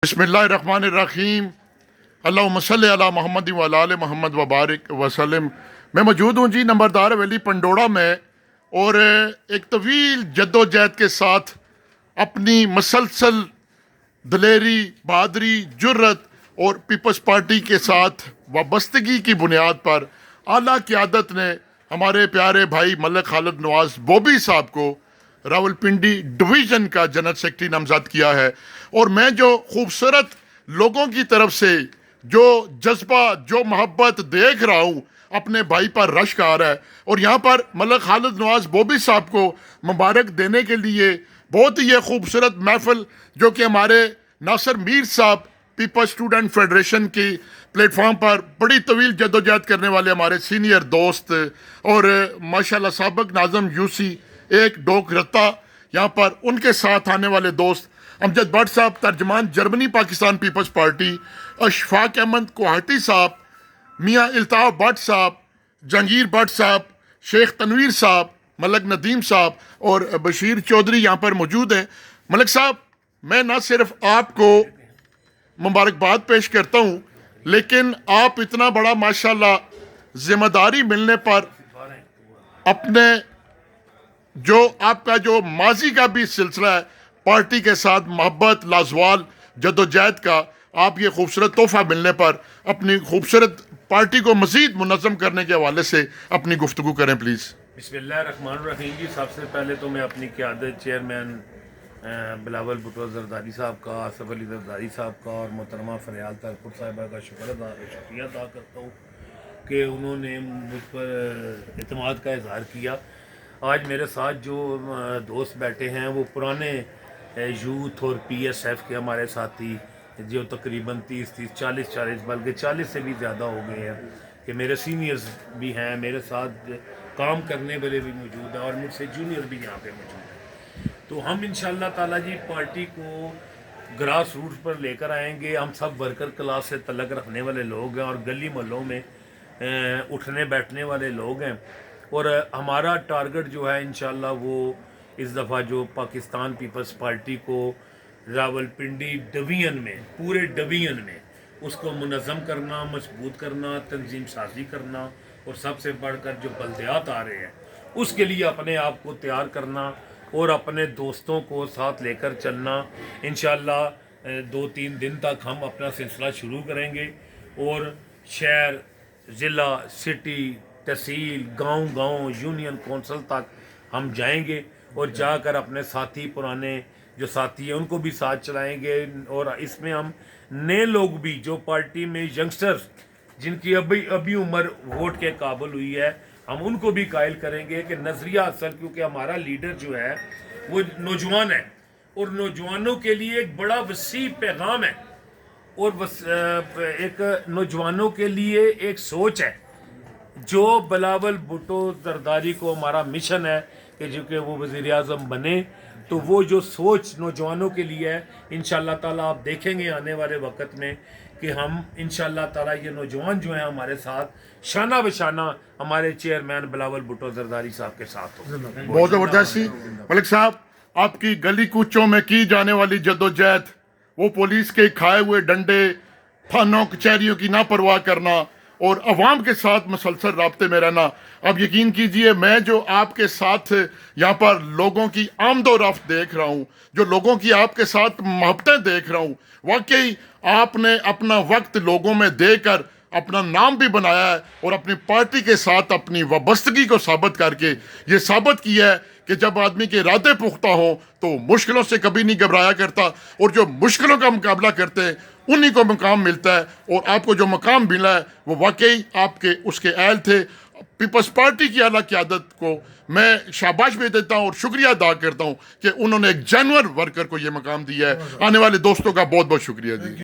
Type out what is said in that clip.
बिस्मिल्लाहिर्रहमानिर्रहीम। अल्लाहुम्मा सल्ली अला मोहम्मद व अला आले मोहम्मद व बारिक वसल्लम। मैं मौजूद हूँ जी नंबरदार हवेली पंडोड़ा में, और एक तवील जद्दोजहद के साथ अपनी मसलसल दलेरी, बहादुरी, जुर्रत और पीपल्स पार्टी के साथ वाबस्तगी की बुनियाद पर आला क़यादत ने हमारे प्यारे भाई मलिक खालिद नवाज बॉबी साहब को रावलपिंडी डिवीज़न का जनरल सेक्रेटरी नामजद किया है। और मैं जो खूबसूरत लोगों की तरफ से जो जज्बा, जो मोहब्बत देख रहा हूँ, अपने भाई पर रश्क आ रहा है। और यहाँ पर मलिक खालिद नवाज बॉबी साहब को मुबारक देने के लिए बहुत ही ये खूबसूरत महफिल, जो कि हमारे नासिर मीर साहब पीपल्स स्टूडेंट फेडरेशन की प्लेटफॉर्म पर बड़ी तवील जद्दोजहद करने वाले हमारे सीनियर दोस्त और माशाल्लाह साबिक नाज़िम यूसी एक डोक रत्ता, यहाँ पर उनके साथ आने वाले दोस्त अमजद भट्ट साहब तर्जमान जर्मनी पाकिस्तान पीपल्स पार्टी, अशफाक अहमद कोहाटी साहब, मियाँ इल्ताफ़ भट्ट साहब, जहांगीर भट्ट साहब, शेख तनवीर साहब, मलिक नदीम साहब और बशीर चौधरी यहाँ पर मौजूद हैं। मलिक साहब, मैं ना सिर्फ आपको मुबारकबाद पेश करता हूँ, लेकिन आप इतना बड़ा माशाल्लाह जिम्मेदारी मिलने पर अपने जो आपका जो माजी का भी सिलसिला है पार्टी के साथ मोहब्बत लाजवाल जद्दोजहद का, आप ये खूबसूरत तोहफा मिलने पर अपनी खूबसूरत पार्टी को मज़ीद मुनज़्ज़म करने के हवाले से अपनी गुफ्तगू करें प्लीज़। बिस्मिल्लाहिर्रहमानिर्रहीम जी। सबसे पहले तो मैं अपनी क़यादत चेयरमैन बिलावल भुट्टो ज़रदारी साहब का, आसिफ अली ज़रदारी साहब का और मोहतरमा फरियाल तारपुर साहिबा का शुक्रिया अदा करता हूँ कि उन्होंने मुझ पर एतमाद का इज़हार किया। आज मेरे साथ जो दोस्त बैठे हैं वो पुराने यूथ और PSF के हमारे साथी, जो तकरीबन 30 40 बल्कि 40 से भी ज़्यादा हो गए हैं, कि मेरे सीनियर्स भी हैं, मेरे साथ काम करने वाले भी मौजूद हैं और मुझसे जूनियर भी यहाँ पे मौजूद हैं। तो हम इंशाअल्लाह ताला जी पार्टी को ग्रास रूट पर लेकर आएंगे। हम सब वर्कर क्लास से तल्लक रखने वाले लोग हैं और गली मोहल्लों में उठने बैठने वाले लोग हैं। और हमारा टारगेट जो है इंशाअल्लाह वो इस दफ़ा जो पाकिस्तान पीपल्स पार्टी को रावलपिंडी डिवीज़न में, पूरे डिवीज़न में उसको मुनज़्ज़म करना, मजबूत करना, तंजीम साजी करना और सबसे बढ़कर जो बल्दियात आ रहे हैं उसके लिए अपने आप को तैयार करना और अपने दोस्तों को साथ लेकर चलना। इंशाअल्लाह 2-3 दिन तक हम अपना सिलसिला शुरू करेंगे और शहर, ज़िला, सिटी, तहसील, गांव, यूनियन कौंसिल तक हम जाएंगे और जाकर अपने साथी, पुराने जो साथी हैं उनको भी साथ चलाएंगे। और इसमें हम नए लोग भी जो पार्टी में यंगस्टर्स जिनकी अभी उम्र वोट के काबिल हुई है, हम उनको भी कायल करेंगे कि नज़रिया असल, क्योंकि हमारा लीडर जो है वो नौजवान है और नौजवानों के लिए एक बड़ा वसी पैगाम है और एक नौजवानों के लिए एक सोच है जो बिलावल भुट्टो ज़रदारी को हमारा मिशन है कि जो कि वो वज़ीर आज़म बने। तो वो जो सोच नौजवानों के लिए है, इंशाअल्लाह ताला आप देखेंगे आने वाले वक्त में कि हम इंशाअल्लाह ताला ये नौजवान जो हैं हमारे साथ शाना बशाना हमारे चेयरमैन बिलावल भुट्टो ज़रदारी साहब के साथ हो। बहुत ज़बरदस्त। मलिक साहब, आपकी गली कूचों में की जाने वाली जद्दोजहद, वो पुलिस के खाए हुए डंडे, थानों कचहरियों की ना परवाह करना और अवाम के साथ मुसलसल राब्ते में रहना, अब यकीन कीजिए मैं जो आपके साथ यहाँ पर लोगों की आमदोरफ्त देख रहा हूँ, जो लोगों की आपके साथ मोहब्बतें देख रहा हूँ, वाकई आपने अपना वक्त लोगों में देकर अपना नाम भी बनाया है और अपनी पार्टी के साथ अपनी वाबस्तगी को साबित करके ये साबित किया है कि जब आदमी के इरादे पुख्ता हों तो मुश्किलों से कभी नहीं घबराया करता, और जो मुश्किलों का मुकाबला करते हैं उन्हीं को मुकाम मिलता है। और आपको जो मुकाम मिला है वो वाकई आपके उसके अहल थे। पीपल्स पार्टी की आला क़यादत को मैं शाबाश भी देता हूँ और शुक्रिया अदा करता हूँ कि उन्होंने एक जेन्युइन वर्कर को ये मुकाम दिया है। आने वाले दोस्तों का बहुत बहुत शुक्रिया जी।